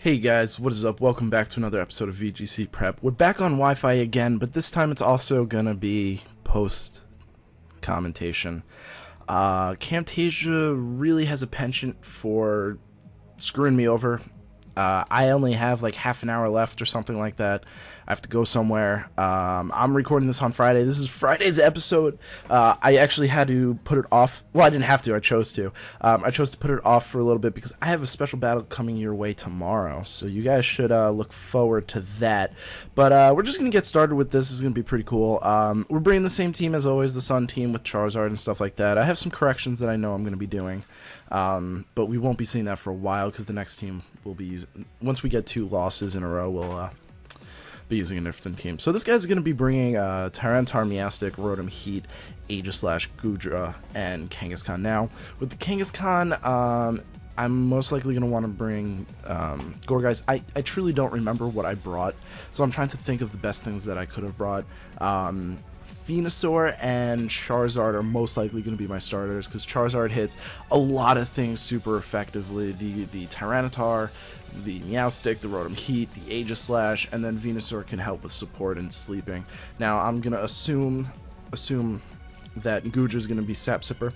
Hey guys, what is up? Welcome back to another episode of VGC Prep. We're back on Wi-Fi again, but this time it's also gonna be post-commentation. Camtasia really has a penchant for screwing me over. I only have like half an hour left or something like that. I have to go somewhere. I'm recording this on Friday. This is Friday's episode. I actually had to put it off. Well, I didn't have to. I chose to. I chose to put it off for a little bit because I have a special battle coming your way tomorrow. So you guys should look forward to that. But we're just going to get started with this. This is going to be pretty cool. We're bringing the same team as always, the Sun team with Charizard and stuff like that. I have some corrections that I know I'm going to be doing. But we won't be seeing that for a while because the next team will be using, once we get 2 losses in a row, we'll be using a different team. So this guy's going to be bringing Tyranitar, Meowstic, Rotom, Heat, Aegislash, Goodra, and Kangaskhan. Now, with the Kangaskhan, I'm most likely going to want to bring Gourgeist. I truly don't remember what I brought, so I'm trying to think of the best things that I could have brought. Venusaur and Charizard are most likely going to be my starters because Charizard hits a lot of things super effectively. The Tyranitar, the Meowstic, the Rotom Heat, the Aegislash, and then Venusaur can help with support and sleeping. Now I'm going to assume that Goodra is going to be Sap Sipper.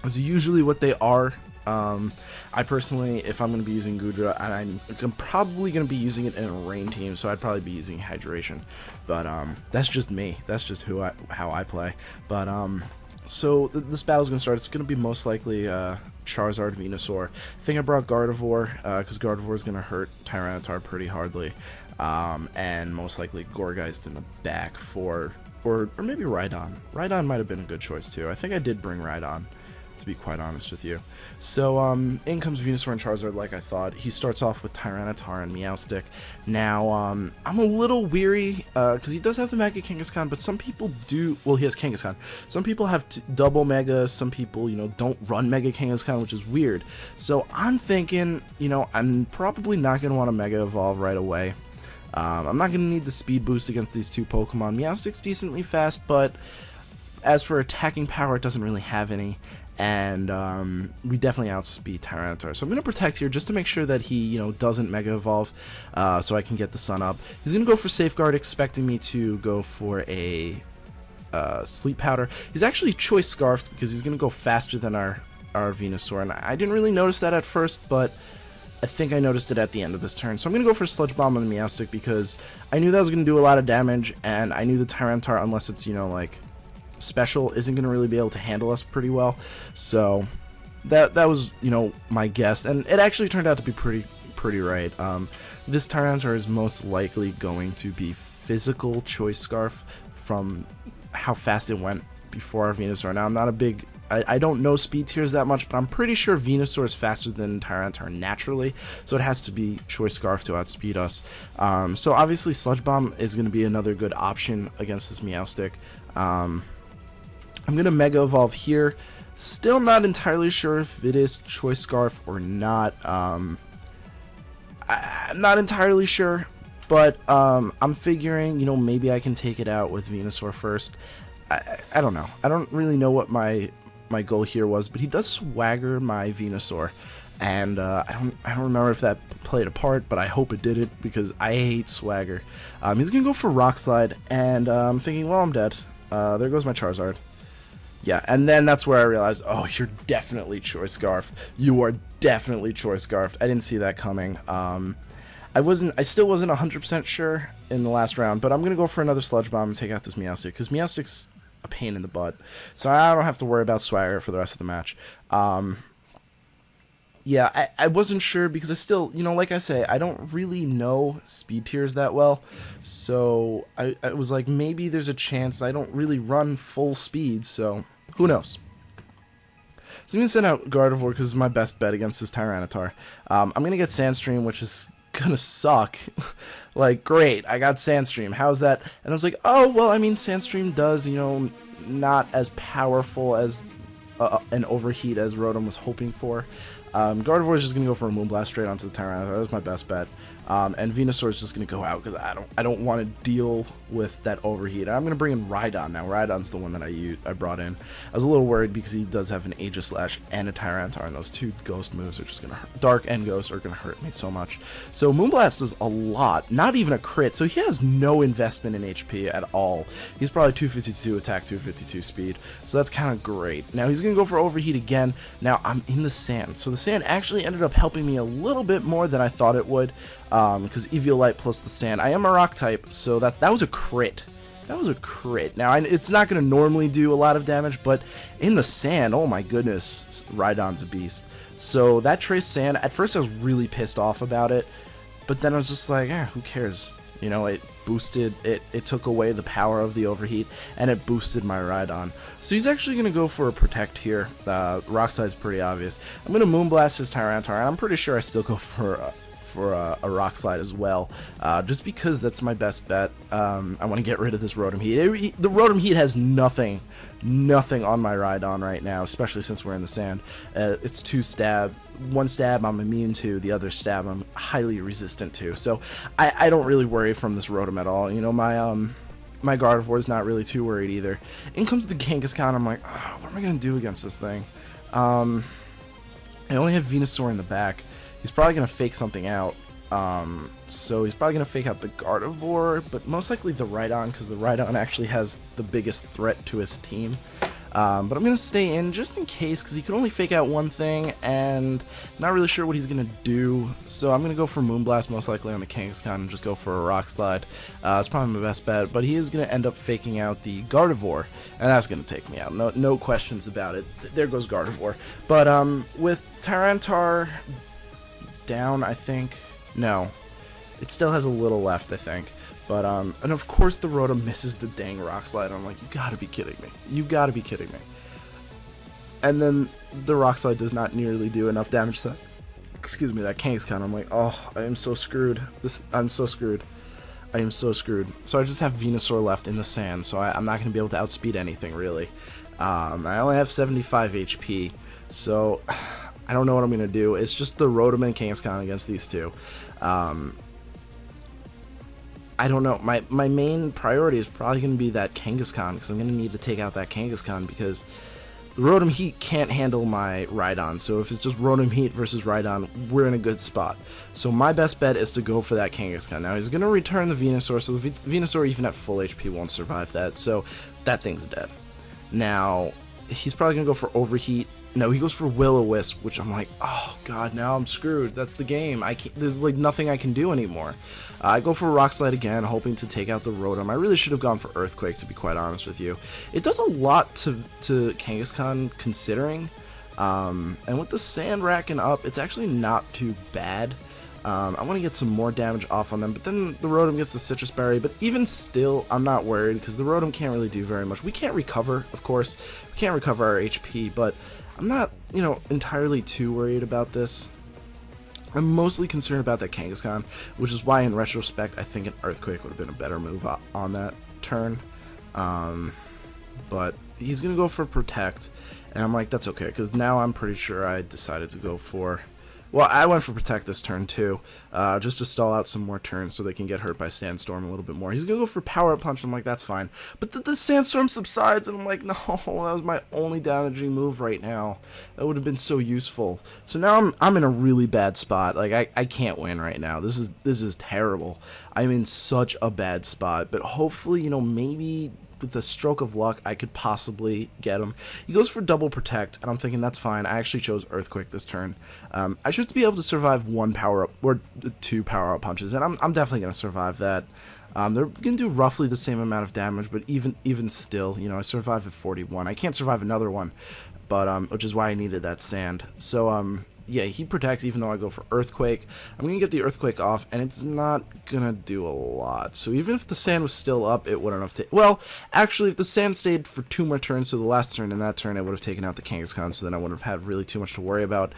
That's usually what they are. I personally, if I'm going to be using Goodra, and I'm probably going to be using it in a rain team, so I'd probably be using Hydration. But that's just me. That's just how I play. But so this battle's going to start. It's going to be most likely Charizard, Venusaur. I think I brought Gardevoir because Gardevoir is going to hurt Tyranitar pretty hardly, and most likely Gourgeist in the back for, or maybe Rhydon. Rhydon might have been a good choice too. I think I did bring Rhydon, to be quite honest with you. So in comes Venusaur and Charizard like I thought. He starts off with Tyranitar and Meowstic. Now I'm a little weary because he does have the Mega Kangaskhan, but some people do, well, he has Kangaskhan. Some people have double Mega, some people, don't run Mega Kangaskhan, which is weird. So I'm thinking, I'm probably not going to want to Mega Evolve right away. I'm not going to need the speed boost against these 2 Pokemon. Meowstic's decently fast, but as for attacking power, it doesn't really have any. And we definitely outspeed Tyranitar. So I'm going to protect here just to make sure that he, doesn't Mega Evolve, so I can get the Sun up. He's going to go for Safeguard, expecting me to go for a Sleep Powder. He's actually Choice Scarfed because he's going to go faster than our Venusaur. And I didn't really notice that at first, but I think I noticed it at the end of this turn. So I'm going to go for Sludge Bomb on the Meowstic because I knew that was going to do a lot of damage, and I knew the Tyranitar, unless it's, like special, isn't going to really be able to handle us pretty well. So that was my guess, and it actually turned out to be pretty right. This Tyranitar is most likely going to be physical Choice Scarf from how fast it went before our Venusaur. Now I'm not a big, I don't know speed tiers that much, but I'm pretty sure Venusaur is faster than Tyranitar naturally, so it has to be Choice Scarf to outspeed us. So obviously Sludge Bomb is going to be another good option against this Meowstic. I'm going to Mega Evolve here. Still not entirely sure if it is Choice Scarf or not. I'm not entirely sure, but I'm figuring, maybe I can take it out with Venusaur first. I don't know. I don't really know what my goal here was, but he does swagger my Venusaur. And I don't remember if that played a part, but I hope it didn't because I hate swagger. He's going to go for Rock Slide, and I'm thinking, well, I'm dead. There goes my Charizard. Yeah, and then that's where I realized, oh, you're definitely Choice Scarfed. You are definitely Choice Scarfed. I didn't see that coming. I still wasn't 100% sure in the last round, but I'm going to go for another Sludge Bomb and take out this Meowstic, because Meowstic's a pain in the butt. So I don't have to worry about Swagger for the rest of the match. Yeah, I wasn't sure because I still, like I say, I don't really know speed tiers that well. So I was like, maybe there's a chance. I don't really run full speed, so who knows? So I'm going to send out Gardevoir because it's my best bet against this Tyranitar. I'm going to get Sandstream, which is going to suck. Like, great, I got Sandstream. How's that? And I was like, oh, well, I mean, Sandstream does, not as powerful as an Overheat as Rotom was hoping for. Gardevoir is just going to go for a Moonblast straight onto the Tyranitar. That was my best bet. And Venusaur is just going to go out because I don't want to deal with that overheat. I'm going to bring in Rhydon now. Rhydon's the one that I brought in. I was a little worried because he does have an Aegislash and a Tyranitar, and those two Ghost moves are just going to hurt. Dark and Ghost are going to hurt me so much. So Moonblast does a lot, not even a crit, so he has no investment in HP at all. He's probably 252 attack, 252 speed, so that's kind of great. Now he's going to go for overheat again. Now I'm in the sand, so the sand actually ended up helping me a little bit more than I thought it would. Because Eviolite plus the sand. I am a rock type, so that was a crit. That was a crit. Now, it's not going to normally do a lot of damage, but in the sand, oh my goodness, Rhydon's a beast. So that Trace Sand, at first I was really pissed off about it, but then I was just like, who cares? You know, it boosted, it took away the power of the overheat, and it boosted my Rhydon. So he's actually going to go for a Protect here. Rock Slide's pretty obvious. I'm going to Moonblast his Tyranitar, and I'm pretty sure I still go for a Rock Slide as well, just because that's my best bet. I want to get rid of this Rotom Heat. The Rotom Heat has nothing on my Rhydon right now, especially since we're in the sand. It's 2 stab. 1 stab I'm immune to, the other stab I'm highly resistant to. So I don't really worry from this Rotom at all. You know, my Gardevoir is not really too worried either. In comes the Kangaskhan. I'm like, what am I going to do against this thing? I only have Venusaur in the back. He's probably going to fake something out, so he's probably going to fake out the Gardevoir, but most likely the Rhydon, because the Rhydon actually has the biggest threat to his team. But I'm going to stay in just in case, because he can only fake out one thing, and not really sure what he's going to do, so I'm going to go for Moonblast most likely on the Kangaskhan and just go for a Rock Slide. It's probably my best bet, but he is going to end up faking out the Gardevoir, and that's going to take me out. No questions about it. There goes Gardevoir. But with Tyranitar down, I think. No, it still has a little left, I think. But and of course the Rotom misses the dang Rock Slide. I'm like, you gotta be kidding me. You gotta be kidding me. And then the Rock Slide does not nearly do enough damage to that. Excuse me, that Kangaskhan. I'm like, oh, I am so screwed. I'm so screwed. I am so screwed. So I just have Venusaur left in the sand, so I'm not gonna be able to outspeed anything really. I only have 75 HP, so I don't know what I'm going to do. It's just the Rotom and Kangaskhan against these two. I don't know. My main priority is probably going to be that Kangaskhan, because I'm going to need to take out that Kangaskhan, because the Rotom Heat can't handle my Rhydon. So if it's just Rotom Heat versus Rhydon, we're in a good spot. So my best bet is to go for that Kangaskhan. Now he's going to return the Venusaur, so the Venusaur even at full HP won't survive that. So that thing's dead. Now he's probably going to go for Overheat. No, he goes for Will-O-Wisp, which I'm like, oh god, now I'm screwed. That's the game. There's like nothing I can do anymore. I go for Rock Slide again, hoping to take out the Rotom. I really should have gone for Earthquake, to be quite honest with you. It does a lot to Kangaskhan, considering. And with the sand racking up, it's actually not too bad. I want to get some more damage off on them, but then the Rotom gets the Citrus Berry, but even still, I'm not worried, because the Rotom can't really do very much. We can't recover, of course. We can't recover our HP, but I'm not, entirely too worried about this. I'm mostly concerned about that Kangaskhan, which is why, in retrospect, I think an Earthquake would have been a better move on that turn. But he's going to go for Protect, and I'm like, that's okay, because now I'm pretty sure I decided to go for... Well, I went for Protect this turn, too, just to stall out some more turns so they can get hurt by Sandstorm a little bit more. He's going to go for Power Up Punch, I'm like, that's fine. But the Sandstorm subsides, and I'm like, no, that was my only damaging move right now. That would have been so useful. So now I'm in a really bad spot. Like, I can't win right now. This is terrible. I'm in such a bad spot. But hopefully, maybe... with a stroke of luck, I could possibly get him. He goes for Double Protect, and I'm thinking that's fine. I actually chose Earthquake this turn. I should be able to survive 1 power-up, or 2 power-up punches, and I'm definitely going to survive that. They're going to do roughly the same amount of damage, but even still, I survived at 41. I can't survive another one, but which is why I needed that sand. So, yeah, he protects even though I go for Earthquake. I'm going to get the Earthquake off, and it's not going to do a lot. So even if the sand was still up, it wouldn't have taken... Well, actually, if the sand stayed for 2 more turns, so the last turn and that turn, it would have taken out the Kangaskhan, so then I wouldn't have had really too much to worry about.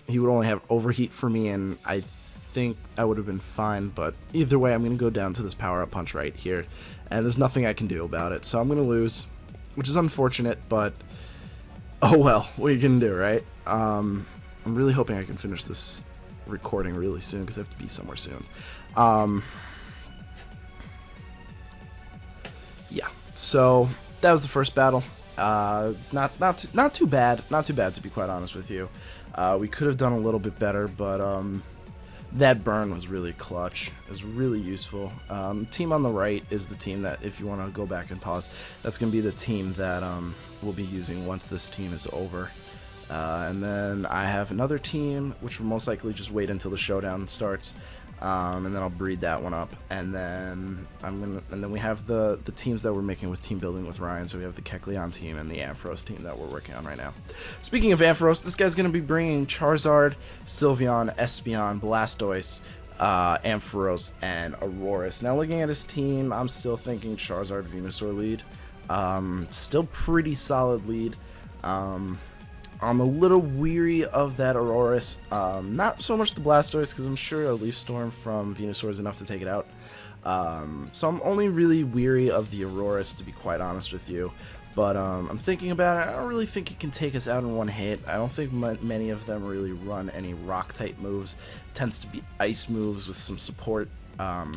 He would only have Overheat for me, and I think I would have been fine, but either way, I'm going to go down to this Power-Up Punch right here, and there's nothing I can do about it. So I'm going to lose, which is unfortunate, but... Oh well, what are you going to do, right? I'm really hoping I can finish this recording really soon because I have to be somewhere soon. Yeah, so that was the first battle. Not too bad to be quite honest with you. We could have done a little bit better, but that burn was really clutch. It was really useful. Team on the right is the team that, if you want to go back and pause, that's going to be the team that we'll be using once this team is over. And then I have another team, which will most likely just wait until the showdown starts, and then I'll breed that one up. And then we have the teams that we're making with team building with Ryan. So we have the Kecleon team and the Ampharos team that we're working on right now. Speaking of Ampharos, this guy's going to be bringing Charizard, Sylveon, Espeon, Blastoise, Ampharos, and Aurorus. Now looking at his team, I'm still thinking Charizard, Venusaur lead. Still pretty solid lead. I'm a little weary of that Aurorus. Not so much the Blastoise, because I'm sure a Leaf Storm from Venusaur is enough to take it out. So I'm only really weary of the Aurorus, to be quite honest with you. But I'm thinking about it. I don't really think it can take us out in one hit. I don't think many of them really run any Rock-type moves. It tends to be Ice moves with some support. So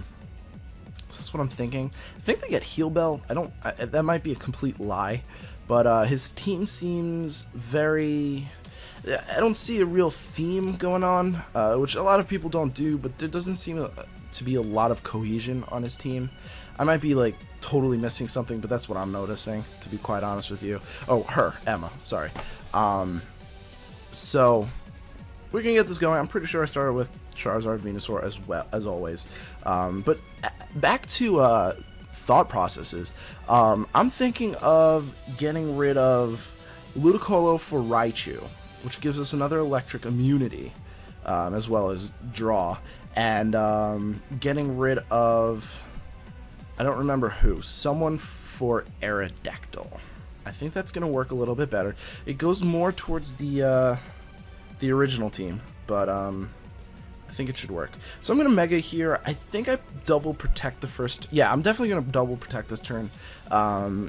that's what I'm thinking. I think they get Heal Bell. That might be a complete lie. But his team seems very... I don't see a real theme going on, which a lot of people don't do, but there doesn't seem to be a lot of cohesion on his team. I might be, like, totally missing something, but that's what I'm noticing, to be quite honest with you. Oh, Emma, sorry. So, we're going to get this going. I'm pretty sure I started with Charizard, Venusaur as well, as always. But back to... thought processes. I'm thinking of getting rid of Ludicolo for Raichu, which gives us another electric immunity, as well as draw, and getting rid of, I don't remember who, someone for Aerodactyl. I think that's going to work a little bit better. It goes more towards the original team, but I think it should work. So I'm going to Mega here. I think I double protect the first... Yeah, I'm definitely going to double protect this turn.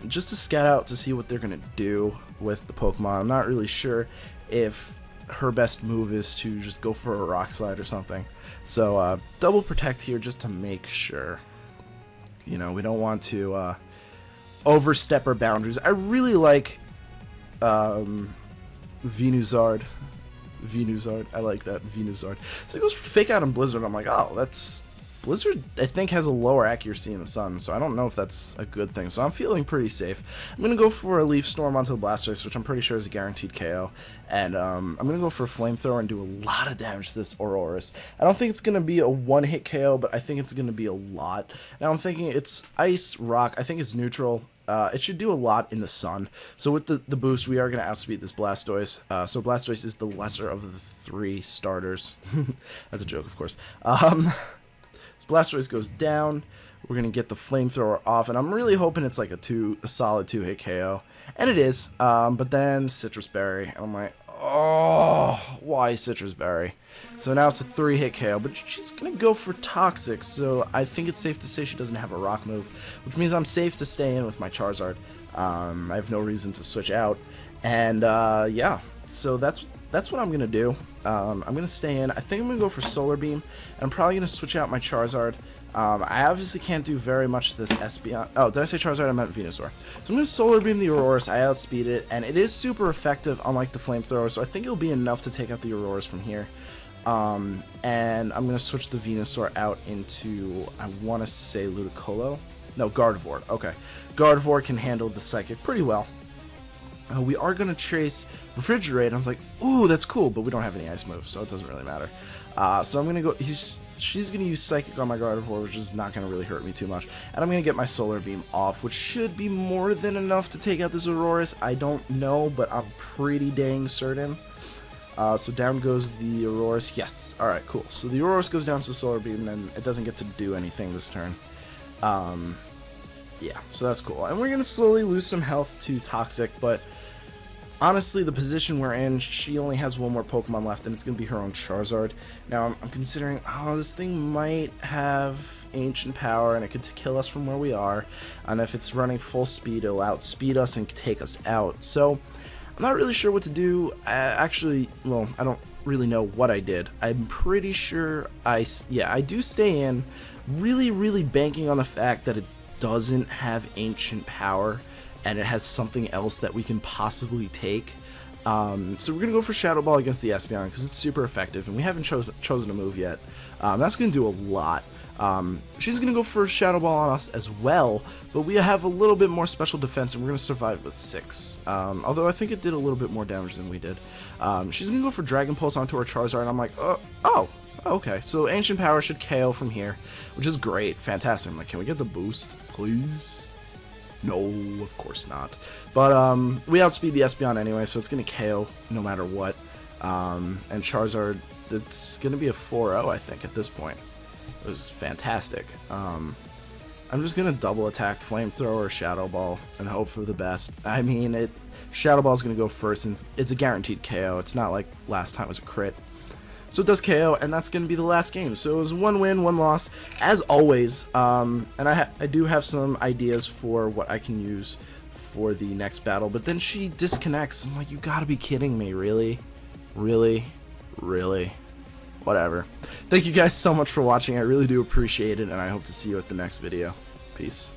Just to scout out to see what they're going to do with the Pokemon. I'm not really sure if her best move is to just go for a Rock Slide or something. So double protect here just to make sure. You know, we don't want to overstep our boundaries. I really like Venusaur. I like that, Venusaur. So it goes for Fake Out and Blizzard. I'm like, oh, that's... Blizzard, I think, has a lower accuracy in the sun, so I don't know if that's a good thing. So I'm feeling pretty safe. I'm going to go for a Leaf Storm onto the Blastoise, which I'm pretty sure is a guaranteed KO. And I'm going to go for a Flamethrower and do a lot of damage to this Aurorus. I don't think it's going to be a one-hit KO, but I think it's going to be a lot. Now I'm thinking it's Ice, Rock. I think it's neutral. It should do a lot in the sun. So with the boost, we are going to outspeed this Blastoise. So Blastoise is the lesser of the three starters. That's a joke, of course. So Blastoise goes down. We're going to get the Flamethrower off, and I'm really hoping it's like a solid 2-hit KO. And it is, but then Citrus Berry. And I'm like, oh, why Citrus Berry? So now it's a 3-hit KO, but she's going to go for Toxic, so I think it's safe to say she doesn't have a Rock move, which means I'm safe to stay in with my Charizard. I have no reason to switch out, and yeah, so that's what I'm going to do. I'm going to stay in. I think I'm going to go for Solar Beam, and I'm probably going to switch out my Charizard. I obviously can't do very much to this Espeon. Oh, did I say Charizard? I meant Venusaur. So I'm going to Solar Beam the Aurorus. I outspeed it, and it is super effective, unlike the Flamethrower, so I think it'll be enough to take out the Aurorus from here. And I'm going to switch the Venusaur out into, I want to say Ludicolo? No, Gardevoir. Okay. Gardevoir can handle the Psychic pretty well. We are going to chase Refrigerate. I was like, ooh, that's cool, but we don't have any Ice moves, so it doesn't really matter. So I'm going to go... She's going to use Psychic on my Gardevoir, which is not going to really hurt me too much. And I'm going to get my Solar Beam off, which should be more than enough to take out this Aurorus. I don't know, but I'm pretty dang certain. So down goes the Aurorus. Yes. Alright, cool. So the Aurorus goes down to the Solar Beam, and then it doesn't get to do anything this turn. Yeah, so that's cool. And we're going to slowly lose some health to Toxic, but... honestly, the position we're in, she only has one more Pokemon left, and it's going to be her own Charizard. Now, I'm considering, oh, this thing might have Ancient Power, and it could kill us from where we are. And if it's running full speed, it'll outspeed us and take us out. So, I'm not really sure what to do. Actually, well, really know what I did. I'm pretty sure I do stay in, really banking on the fact that it doesn't have ancient power and it has something else that we can possibly take. So we're going to go for Shadow Ball against the Espeon because it's super effective, and we haven't chosen a move yet. That's going to do a lot. She's going to go for Shadow Ball on us as well, but we have a little bit more special defense, and we're going to survive with 6. Although I think it did a little bit more damage than we did. She's going to go for Dragon Pulse onto our Charizard, and I'm like, oh, okay. So Ancient Power should KO from here, which is great. Fantastic. I'm like, can we get the boost, please? No, of course not. But we outspeed the Espeon anyway, so it's going to KO no matter what. And Charizard, it's going to be a 4-0, I think, at this point. It was fantastic. I'm just going to double attack Flamethrower, Shadow Ball, and hope for the best. I mean, Shadow Ball is going to go first, and it's a guaranteed KO. It's not like last time it was a crit. So it does KO, and that's going to be the last game. So it was 1 win, 1 loss, as always. And I do have some ideas for what I can use for the next battle. But then she disconnects. I'm like, you gotta be kidding me, really? Really? Really? Whatever. Thank you guys so much for watching. I really do appreciate it, and I hope to see you at the next video. Peace.